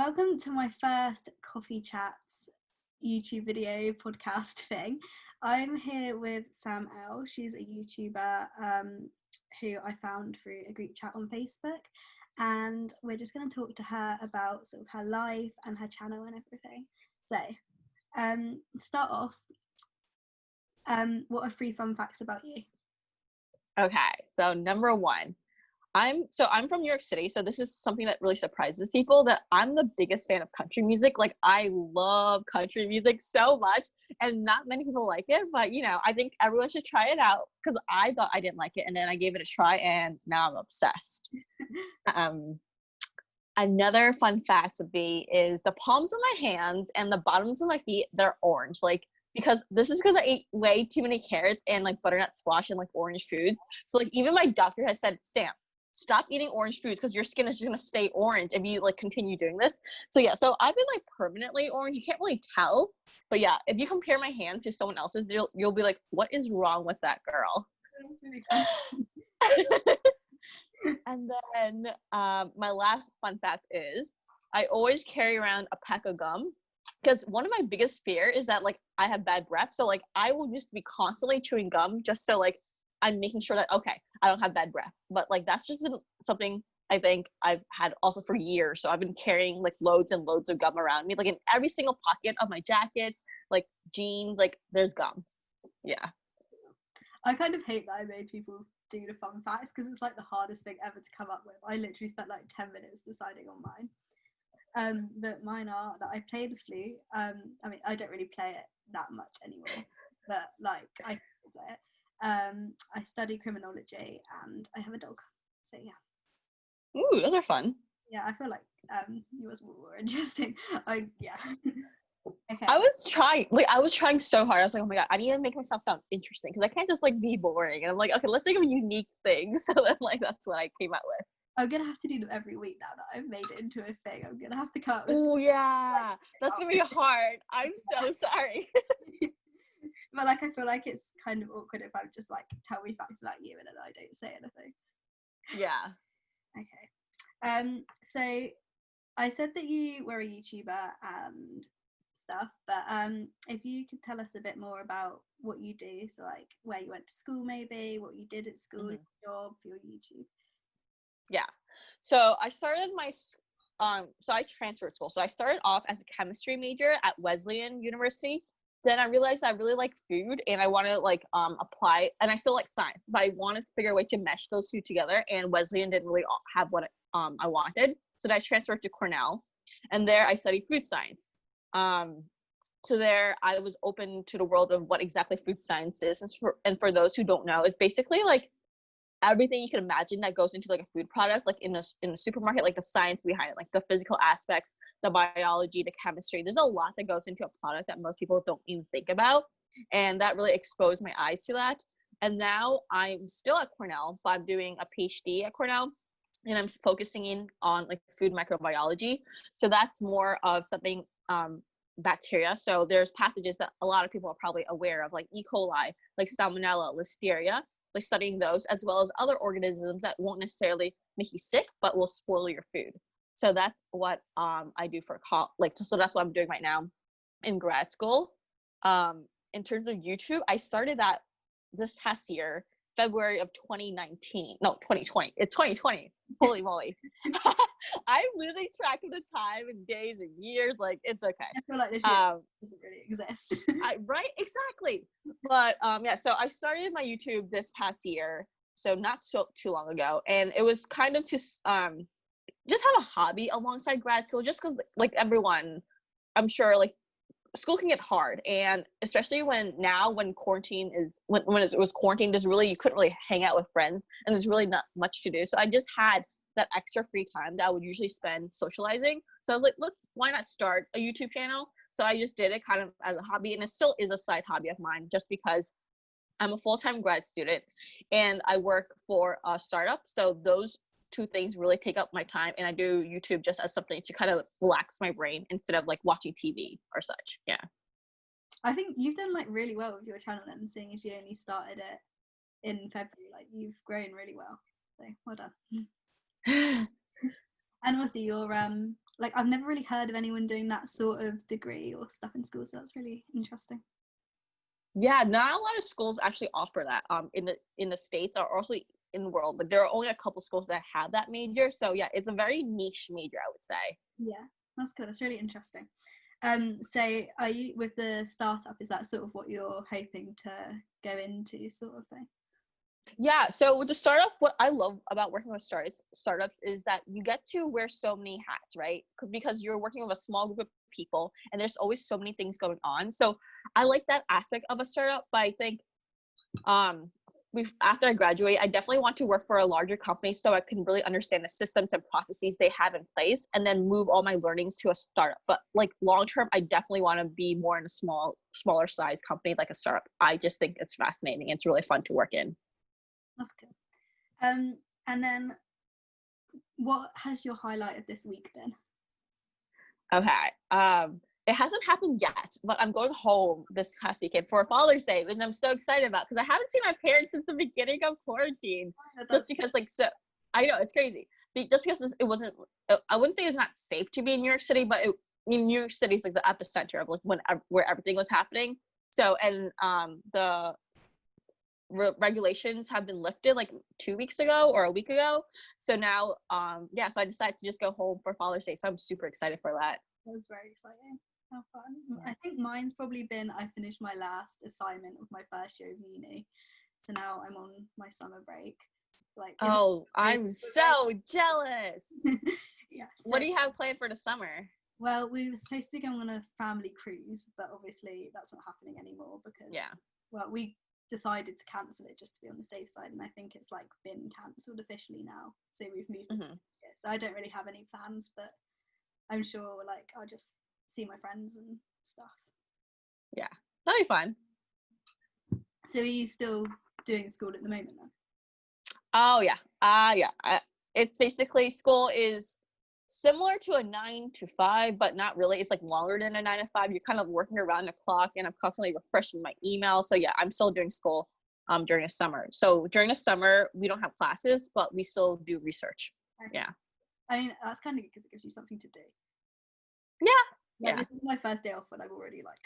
welcome to my first Coffee Chats YouTube video podcast thing. I'm here with Sam Elle. She's a YouTuber who I found through a group chat on Facebook, and we're just going to talk to her about sort of her life and her channel and everything. So, start off, what are 3 fun facts about you? Okay, so number 1, I'm from New York City, so this is something that really surprises people, that I'm the biggest fan of country music. Like, I love country music so much, and not many people like it, but I think everyone should try it out, because I thought I didn't like it, and then I gave it a try, and now I'm obsessed. Another fun fact would be is the palms of my hands and the bottoms of my feet, they're orange. Because I ate way too many carrots and like butternut squash and like orange foods. So like even my doctor has said, Sam, stop eating orange foods because your skin is just gonna stay orange if you like continue doing this. So yeah, so I've been like permanently orange. You can't really tell, but yeah, if you compare my hand to someone else's, you'll be like, what is wrong with that girl? That's really fun. And then my last fun fact is I always carry around a pack of gum, because one of my biggest fear is that like I have bad breath. So like I will just be constantly chewing gum just so like I'm making sure that, okay, I don't have bad breath. But like that's just been something I think I've had also for years. So I've been carrying like loads and loads of gum around me, like in every single pocket of my jackets, like jeans, like there's gum. Yeah. I kind of hate that I made people do the fun facts because it's like the hardest thing ever to come up with. I literally spent like 10 minutes deciding on mine. But mine are that I play the flute. I mean, I don't really play it that much anymore, but like I play it. I study criminology and I have a dog. So yeah. Ooh, those are fun. Yeah, I feel like yours were more interesting. Yeah. Okay. I was trying so hard. I was like, oh my god, I need to make myself sound interesting because I can't just like be boring. And I'm like, okay, let's think of unique things. So then like that's what I came out with. I'm gonna have to do them every week now that I've made it into a thing. I'm gonna have to come up with. Oh yeah, that's gonna be hard. I'm so sorry. But like, I feel like it's kind of awkward if I'm just like, tell me facts about you and then I don't say anything. Yeah. Okay. So I said that you were a YouTuber and stuff, but if you could tell us a bit more about what you do, so like where you went to school, maybe what you did at school, your job, your YouTube. Yeah. So I started so I transferred school. So I started off as a chemistry major at Wesleyan University. Then I realized I really like food and I want to like apply, and I still like science, but I wanted to figure a way to mesh those two together, and Wesleyan didn't really have what I wanted. So then I transferred to Cornell, and there I studied food science. So there I was open to the world of what exactly food science is. And for those who don't know, it's basically like everything you can imagine that goes into like a food product, like in a supermarket, like the science behind it, like the physical aspects, the biology, the chemistry. There's a lot that goes into a product that most people don't even think about. And that really exposed my eyes to that. And now I'm still at Cornell, but I'm doing a PhD at Cornell, and I'm focusing in on like food microbiology. So that's more of something bacteria. So there's pathogens that a lot of people are probably aware of, like E. coli, like Salmonella, Listeria, like studying those, as well as other organisms that won't necessarily make you sick, but will spoil your food. So that's what I do for so that's what I'm doing right now in grad school. In terms of YouTube, I started that this past year, February of 2019. No, 2020. It's 2020. Holy moly. I'm losing track of the time and days and years. Like, it's okay. I feel like this shit doesn't really exist. Right? Exactly. But yeah, so I started my YouTube this past year, so not too long ago. And it was kind of to just have a hobby alongside grad school, just because like everyone, I'm sure like school can get hard, and especially when quarantine is when it was quarantine, you couldn't really hang out with friends and there's really not much to do. So I just had that extra free time that I would usually spend socializing. So I was like, why not start a YouTube channel? So I just did it kind of as a hobby, and it still is a side hobby of mine just because I'm a full-time grad student and I work for a startup. So those 2 things really take up my time, and I do YouTube just as something to kind of relax my brain instead of like watching TV or such. Yeah. I think you've done like really well with your channel, and seeing as you only started it in February, like you've grown really well. So well done. And also your like I've never really heard of anyone doing that sort of degree or stuff in school, so that's really interesting. Yeah, not a lot of schools actually offer that in the States or also in the world. Like there are only a couple schools that have that major. So yeah, it's a very niche major, I would say. Yeah, that's cool. That's really interesting. So are you with the startup, is that sort of what you're hoping to go into, sort of thing? Yeah, so with the startup, what I love about working with startups is that you get to wear so many hats, right? Because you're working with a small group of people and there's always so many things going on. So I like that aspect of a startup, but I think um after I graduate, I definitely want to work for a larger company so I can really understand the systems and processes they have in place and then move all my learnings to a startup. But like long term, I definitely want to be more in a smaller size company like a startup. I just think it's fascinating. It's really fun to work in. That's cool. And then what has your highlight of this week been? Okay. It hasn't happened yet, but I'm going home this past weekend for Father's Day, and I'm so excited about because I haven't seen my parents since the beginning of quarantine. Just because, like, so I know it's crazy. Just because it wasn't, I wouldn't say it's not safe to be in New York City, but New York City is like the epicenter of like where everything was happening. So, and the regulations have been lifted like 2 weeks ago or a week ago. So now, yeah, so I decided to just go home for Father's Day. So I'm super excited for that. That was very exciting. How fun. I think mine's probably been I finished my last assignment of my first year of uni. So now I'm on my summer break. Like, oh, I'm so jealous. Yeah. So, what do you have planned for the summer? Well, we were supposed to be going on a family cruise, but obviously that's not happening anymore because well, we decided to cancel it just to be on the safe side, and I think it's like been cancelled officially now. So we've moved it to year. So I don't really have any plans, but I'm sure like I'll just see my friends and stuff. Yeah, that'll be fun. So are you still doing school at the moment then? Oh yeah. Yeah. It's basically school is similar to a 9 to 5, but not really. It's like longer than a 9 to 5. You're kind of working around the clock, and I'm constantly refreshing my email. So yeah, I'm still doing school during the summer. So during the summer, we don't have classes, but we still do research. Okay. Yeah. I mean, that's kind of good because it gives you something to do. Yeah. Like, yeah. This is my first day off, and I'm already like,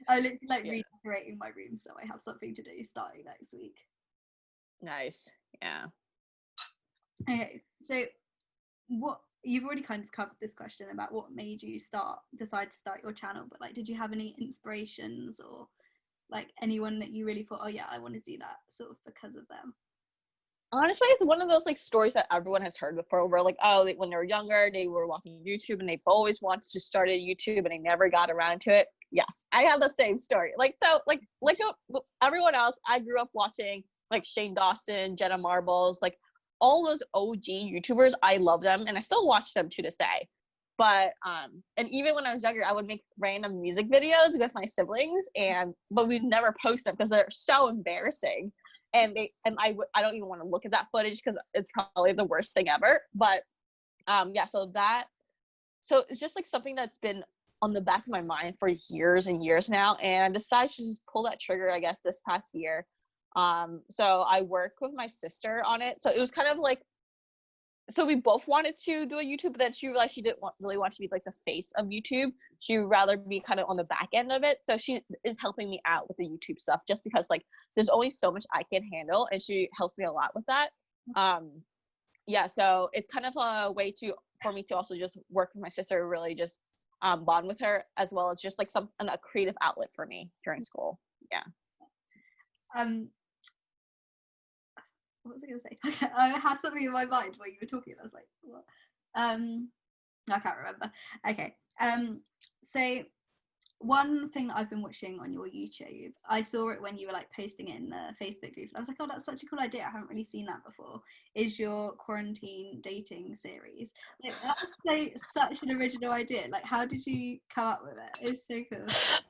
I'm literally like redecorating my room, so I have something to do starting next week. Nice. Yeah. Okay, so what you've already kind of covered this question about what made you decide to start your channel, but like, did you have any inspirations or like anyone that you really thought, oh yeah, I want to do that sort of because of them? Honestly, it's one of those like stories that everyone has heard before where like, oh, when they were younger, they were watching YouTube and they've always wanted to start a YouTube and they never got around to it. Yes, I have the same story. Like, so like everyone else, I grew up watching like Shane Dawson, Jenna Marbles, like all those OG YouTubers. I love them and I still watch them to this day. But and even when I was younger, I would make random music videos with my siblings, but we'd never post them because they're so embarrassing. And I don't even want to look at that footage because it's probably the worst thing ever. But yeah, so it's just like something that's been on the back of my mind for years and years now, and I decided to just pull that trigger, I guess, this past year. So I work with my sister on it. So it was kind of like, so we both wanted to do a YouTube, but then she realized she didn't really want to be like the face of YouTube. She would rather be kind of on the back end of it. So she is helping me out with the YouTube stuff just because like there's only so much I can handle, and she helps me a lot with that. Yeah, so it's kind of a way for me to also just work with my sister, really just bond with her, as well as just like a creative outlet for me during school. Yeah. What was I going to say? I had something in my mind while you were talking. I was like, what? I can't remember. Okay. So one thing that I've been watching on your YouTube, I saw it when you were like posting it in the Facebook group. I was like, oh, that's such a cool idea. I haven't really seen that before. Is your quarantine dating series? Like, that's like such an original idea. Like, how did you come up with it? It's so cool.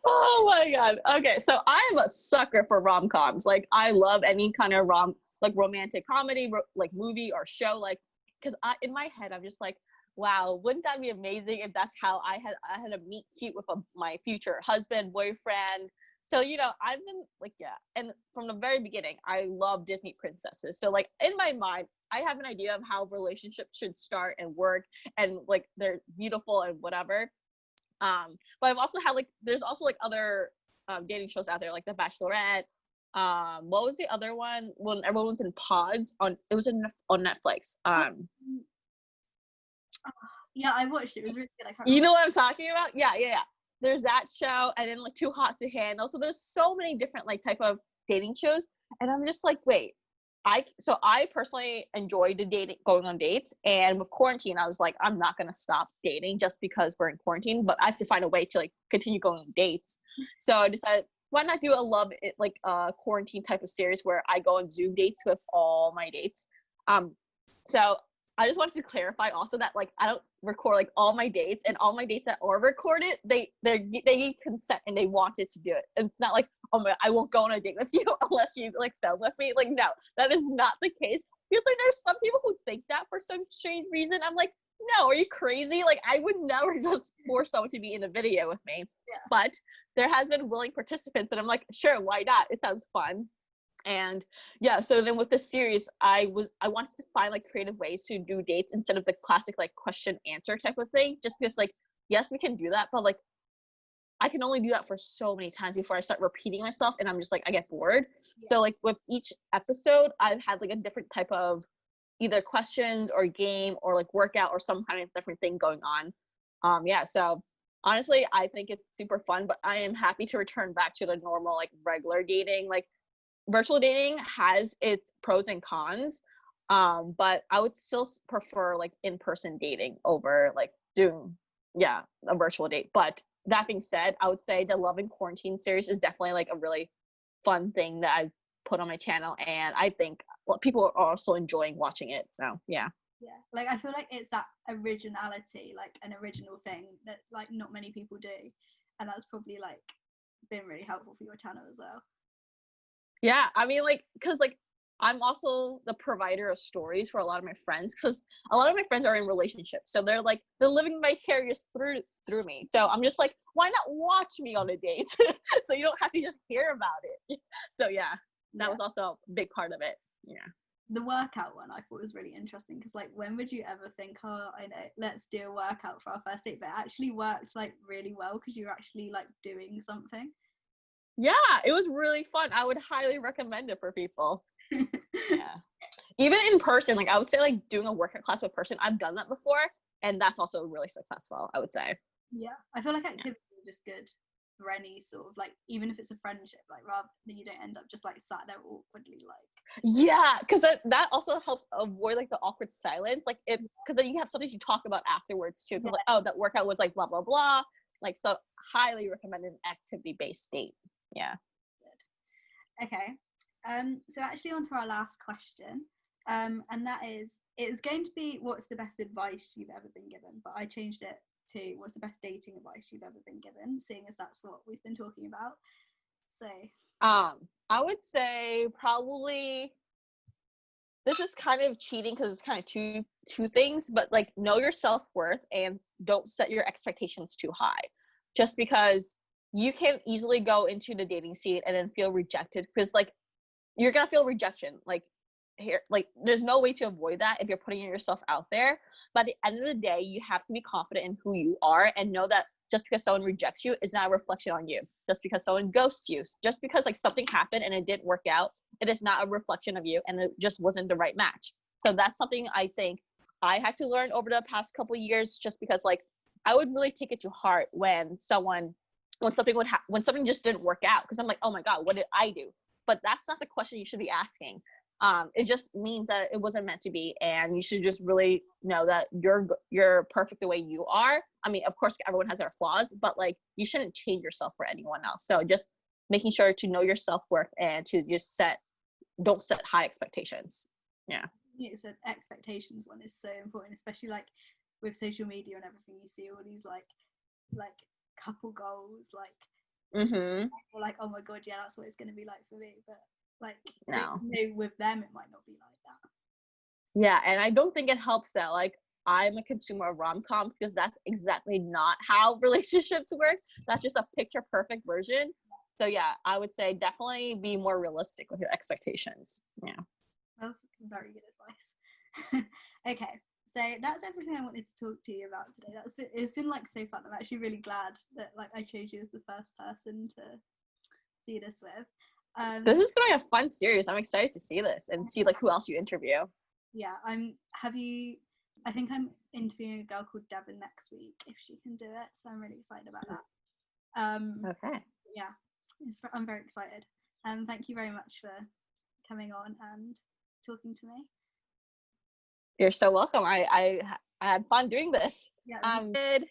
Oh my God. Okay, so I'm a sucker for rom-coms. Like, I love any kind of romantic comedy, like movie or show. Like, because in my head, I'm just like, wow, wouldn't that be amazing if that's how I had a meet cute with my future husband, boyfriend, So, you know, I've been like, yeah, and from the very beginning, I love Disney princesses. So, like, in my mind, I have an idea of how relationships should start and work, and like they're beautiful and whatever. But I've also had like, there's also like other dating shows out there, like The Bachelorette. What was the other one when everyone was in pods on? It was on Netflix. Yeah, I watched it. It was really good. I can't You remember. know what I'm talking about? Yeah, yeah, yeah. There's that show, and then like Too Hot to Handle. So there's so many different like type of dating shows, and I'm just like, wait. I personally enjoy the dating, going on dates, and with quarantine, I was like, I'm not gonna stop dating just because we're in quarantine, but I have to find a way to like continue going on dates. So I decided, why not do a love it like quarantine type of series where I go on Zoom dates with all my dates. So I just wanted to clarify also that like I don't record like all my dates, and all my dates that are recorded, they need consent and they wanted to do it. And it's not like, oh my, I won't go on a date with you unless you like film with me. Like, no, that is not the case. Because like there's some people who think that for some strange reason. I'm like, no, are you crazy? Like, I would never just force someone to be in a video with me. Yeah. But there has been willing participants, and I'm like, sure, why not? It sounds fun. And yeah, so then with this series, I wanted to find like creative ways to do dates instead of the classic like question answer type of thing, just because like, yes, we can do that, but like I can only do that for so many times before I start repeating myself, and I'm just like, I get bored. Yeah. So like with each episode, I've had like a different type of either questions or game or like workout or some kind of different thing going on. Yeah, so honestly, I think it's super fun, but I am happy to return back to the normal like regular dating. Like virtual dating has its pros and cons, but I would still prefer like in-person dating over like doing a virtual date. But that being said, I would say the Love in Quarantine series is definitely like a really fun thing that I've put on my channel, and I think people are also enjoying watching it. So yeah, like I feel like it's that originality, like an original thing that like not many people do, and that's probably like been really helpful for your channel as well. Yeah, I mean, like, because like I'm also the provider of stories for a lot of my friends, because a lot of my friends are in relationships, so they're living vicarious through me. So I'm just like, why not watch me on a date so you don't have to just hear about it. So yeah, that was also a big part of it. Yeah, the workout one I thought was really interesting, because like, when would you ever think, oh, I know, let's do a workout for our first date? But it actually worked like really well because you're actually like doing something. Yeah, it was really fun. I would highly recommend it for people. Yeah, even in person, like I would say like doing a workout class with person, I've done that before, and that's also really successful, I would say. Yeah, I feel like activities are just good for any sort of like, even if it's a friendship, like rather than you don't end up just like sat there awkwardly like. Yeah, because that also helps avoid like the awkward silence, like it, because then you have something to talk about afterwards too, because like, oh, that workout was like blah blah blah, like, so highly recommend an activity-based date. Yeah. Good. Okay. So actually on to our last question. And that is, it's going to be, what's the best advice you've ever been given? But I changed it to, what's the best dating advice you've ever been given, seeing as that's what we've been talking about. So I would say probably, this is kind of cheating because it's kind of two things, but like, know your self-worth and don't set your expectations too high, just because you can easily go into the dating scene and then feel rejected, because like you're gonna feel rejection, like here, like there's no way to avoid that if you're putting yourself out there. But at the end of the day, you have to be confident in who you are, and know that just because someone rejects you is not a reflection on you. Just because someone ghosts you, just because like something happened and it didn't work out, it is not a reflection of you, and it just wasn't the right match. So that's something I think I had to learn over the past couple of years, just because like I would really take it to heart when something just didn't work out, because I'm like, oh my god, what did I do? But that's not the question you should be asking. It just means that it wasn't meant to be, and you should just really know that you're perfect the way you are. I mean, of course, everyone has their flaws, but like you shouldn't change yourself for anyone else. So just making sure to know your self-worth and to just don't set high expectations. Yeah. It's an expectations one is so important, especially like with social media and everything. You see all these like couple goals, like you're like, oh my god, yeah, that's what it's going to be like for me, but like no, with them it might not be like that. Yeah, and I don't think it helps that like I'm a consumer of rom-com, because that's exactly not how relationships work. That's just a picture perfect version. So yeah, I would say definitely be more realistic with your expectations. Yeah. That's very good advice. Okay, so that's everything I wanted to talk to you about today. It's been like so fun. I'm actually really glad that like I chose you as the first person to do this with. This is going to be a fun series. I'm excited to see this and see like who else you interview. Yeah, I think I'm interviewing a girl called Devin next week if she can do it. So I'm really excited about that. Okay. Yeah, I'm very excited. Thank you very much for coming on and talking to me. You're so welcome. I had fun doing this. Yeah, Good.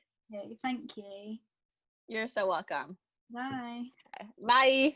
Thank you. You're so welcome. Bye. Bye.